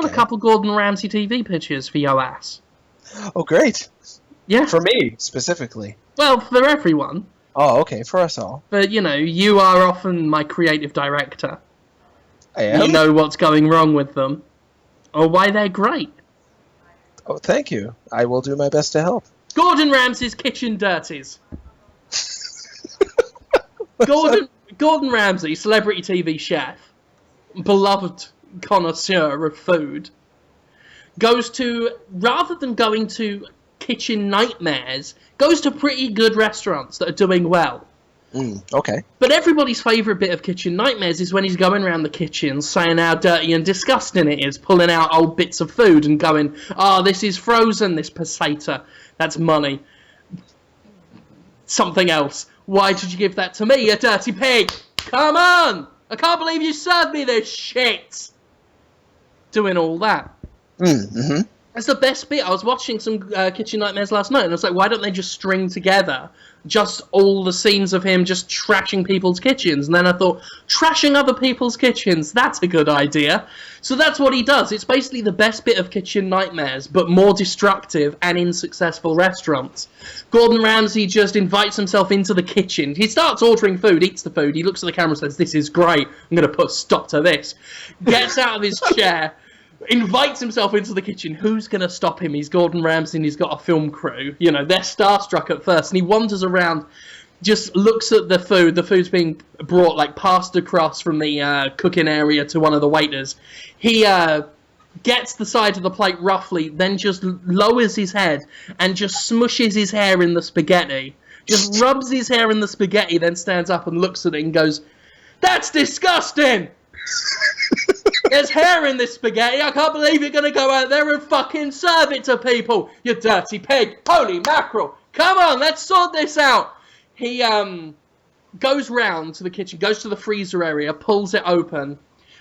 got a couple Gordon Ramsay TV pitches for your ass. Oh, great. Yeah. For me, specifically. Well, for everyone. Oh, okay, for us all. But, you are often my creative director. I am? You know what's going wrong with them. Or why they're great. Oh, thank you. I will do my best to help. Gordon Ramsay's Kitchen Dirties. Gordon Ramsay, celebrity TV chef, beloved connoisseur of food, rather than going to kitchen nightmares, goes to pretty good restaurants that are doing well. Okay. But everybody's favourite bit of kitchen nightmares is when he's going around the kitchen saying how dirty and disgusting it is, pulling out old bits of food and going, this is frozen, this peseta. That's money. Something else. Why did you give that to me, you dirty pig? Come on! I can't believe you served me this shit! Doing all that. Mm-hmm. That's the best bit. I was watching some Kitchen Nightmares last night, and I was like, why don't they just string together just all the scenes of him just trashing people's kitchens? And then I thought, trashing other people's kitchens, that's a good idea. So that's what he does. It's basically the best bit of Kitchen Nightmares, but more destructive and in successful restaurants. Gordon Ramsay just invites himself into the kitchen. He starts ordering food, eats the food, he looks at the camera and says, this is great, I'm going to put a stop to this. Gets out of his chair, invites himself into the kitchen. Who's going to stop him? He's Gordon Ramsay and he's got a film crew. They're starstruck at first. And he wanders around, just looks at the food. The food's being brought, passed across from the cooking area to one of the waiters. He gets the side of the plate roughly, then just lowers his head and just smushes his hair in the spaghetti. Just rubs his hair in the spaghetti, then stands up and looks at it and goes, "That's disgusting! There's hair in this spaghetti. I can't believe you're going to go out there and fucking serve it to people, you dirty pig. Holy mackerel. Come on, let's sort this out." He goes round to the kitchen, goes to the freezer area, pulls it open.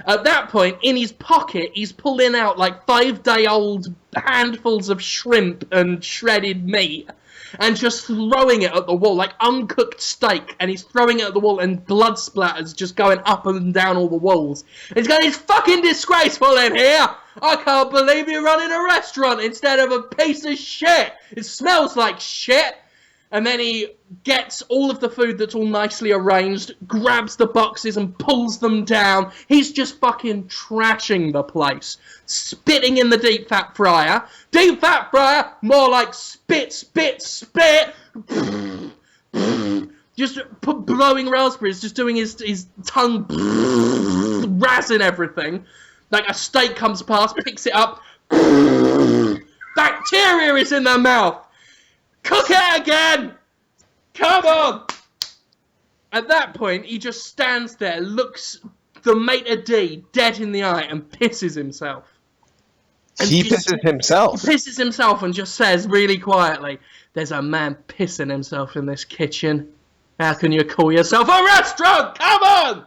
At that point, in his pocket, he's pulling out 5-day-old handfuls of shrimp and shredded meat and just throwing it at the wall, like uncooked steak, and he's throwing it at the wall, and blood splatters just going up and down all the walls. And he's going, "It's fucking disgraceful in here! I can't believe you're running a restaurant instead of a piece of shit! It smells like shit!" And then he gets all of the food that's all nicely arranged, grabs the boxes and pulls them down. He's just fucking trashing the place. Spitting in the deep fat fryer. Deep fat fryer, more like spit, spit, spit. Just blowing raspberries, just doing his tongue, razzing everything. Like a steak comes past, picks it up. Bacteria is in the mouth. Cook it again! Come on! At that point, he just stands there, looks the maitre d' dead in the eye, and pisses himself. He pisses himself? He pisses himself and just says really quietly, "There's a man pissing himself in this kitchen. How can you call yourself a restaurant? Come on!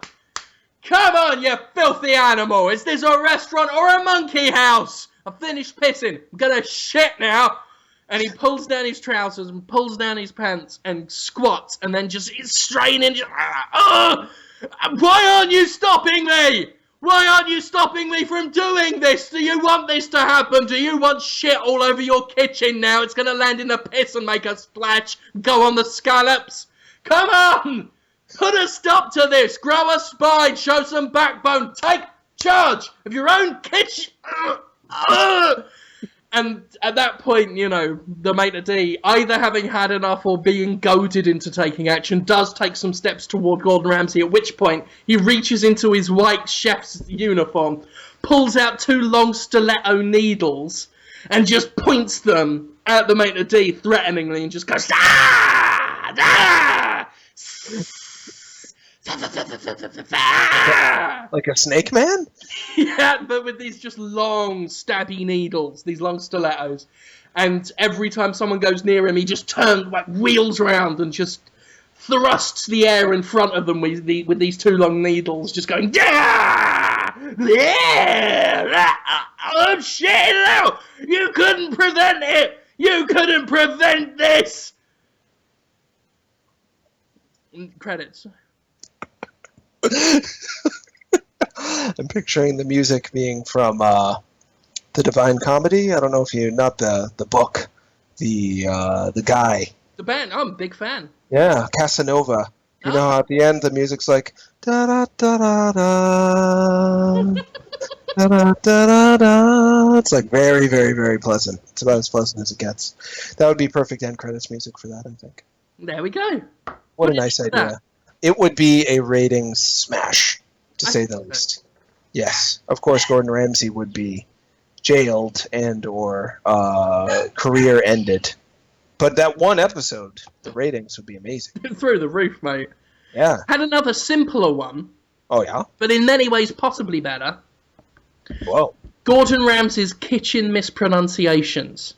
Come on, you filthy animal! Is this a restaurant or a monkey house? I've finished pissing. I'm gonna shit now." And he pulls down his trousers and pulls down his pants and squats and then just is straining. Why aren't you stopping me? Why aren't you stopping me from doing this? Do you want this to happen? Do you want shit all over your kitchen now? It's going to land in the piss and make a splash. Go on the scallops. Come on! Put a stop to this. Grow a spine. Show some backbone. Take charge of your own kitchen. And at that point, the maitre d', either having had enough or being goaded into taking action, does take some steps toward Gordon Ramsay, at which point he reaches into his white chef's uniform, pulls out 2 long stiletto needles, and just points them at the maitre d' threateningly and just goes, "Ah! Ah! Like a snake man? Yeah, but with these just long stabby needles, these long stilettos. And every time someone goes near him, he just turns, wheels around and just thrusts the air in front of them with these 2 long needles, just going, "Yeah! Yeah! I'm shitting out! You couldn't prevent it! You couldn't prevent this!" Credits. I'm picturing the music being from The Divine Comedy. I don't know if you not the book, the guy. The band. I'm a big fan. Yeah, Casanova. You know how at the end the music's like da da da da da da da da da. It's like very, very, very pleasant. It's about as pleasant as it gets. That would be perfect end credits music for that, I think. There we go. What a nice idea. It would be a ratings smash, to say the least. Yes, of course, Gordon Ramsay would be jailed and or career ended. But that one episode, the ratings would be amazing. Through the roof, mate. Yeah. Had another simpler one. Oh, yeah? But in many ways possibly better. Whoa. Gordon Ramsay's kitchen mispronunciations.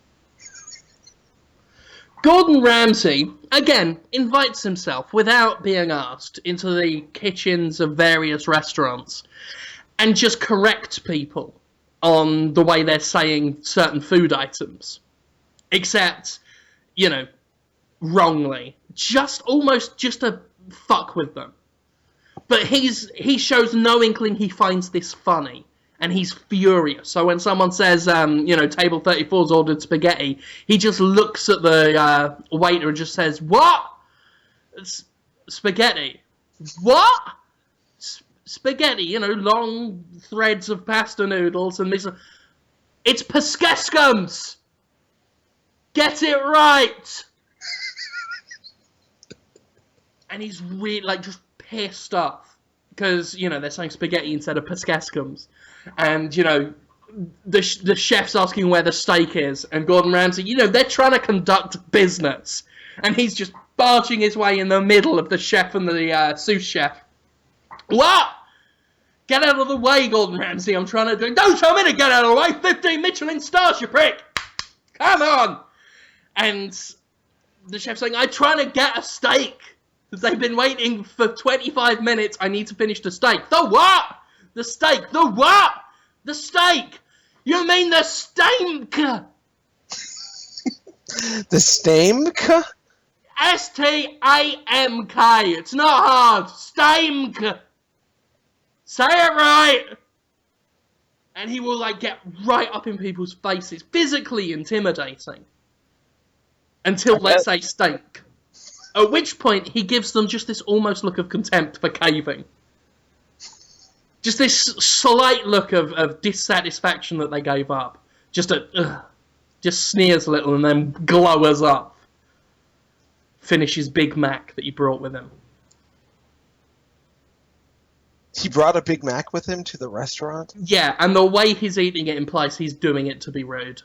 Gordon Ramsay, again, invites himself, without being asked, into the kitchens of various restaurants and just corrects people on the way they're saying certain food items. Except, you know, wrongly. Almost just to fuck with them. But he shows no inkling he finds this funny. And he's furious. So when someone says, table 34's ordered spaghetti, he just looks at the waiter and just says, "What? Spaghetti? What? Spaghetti, long threads of pasta noodles and this. It's paskeskums! Get it right!" And he's really, just pissed off. Because, they're saying spaghetti instead of paskeskums. And, the chef's asking where the steak is. And Gordon Ramsay, they're trying to conduct business. And he's just barging his way in the middle of the chef and the sous chef. "What? Get out of the way, Gordon Ramsay. I'm trying to do... Don't tell me to get out of the way. 15 Michelin stars, you prick. Come on." And the chef's saying, "I'm trying to get a steak. They've been waiting for 25 minutes. I need to finish the steak." "The what? The steak. The what? The steak. You mean the steak?" The Stamk? S-T-A-M-K. It's not hard. Steak. Say it right. And he will, get right up in people's faces. Physically intimidating. Until they say steak. At which point, he gives them just this almost look of contempt for caving. Just this slight look of dissatisfaction that they gave up. Just sneers a little and then glowers up. Finishes Big Mac that he brought with him. He brought a Big Mac with him to the restaurant? Yeah, and the way he's eating it implies he's doing it to be rude.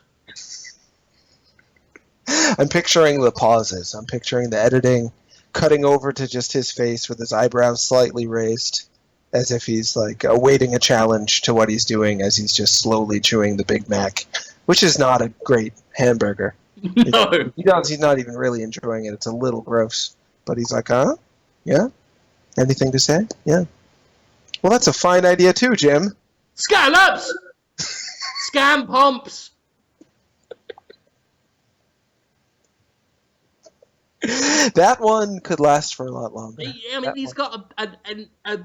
I'm picturing the pauses. I'm picturing the editing, cutting over to just his face with his eyebrows slightly raised, as if he's awaiting a challenge to what he's doing as he's just slowly chewing the Big Mac, which is not a great hamburger. No. He's not even really enjoying it. It's a little gross. But he's like, "Huh? Yeah? Anything to say? Yeah. Well, that's a fine idea too, Jim." Scallops! Scam pumps! That one could last for a lot longer. He's got a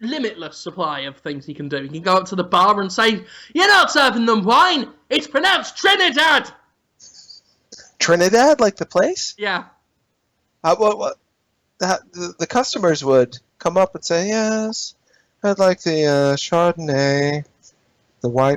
limitless supply of things he can do. He can go up to the bar and say, "You're not serving them wine! It's pronounced Trinidad!" Trinidad, like the place? Yeah. The customers would come up and say, "Yes, I'd like the Chardonnay, the white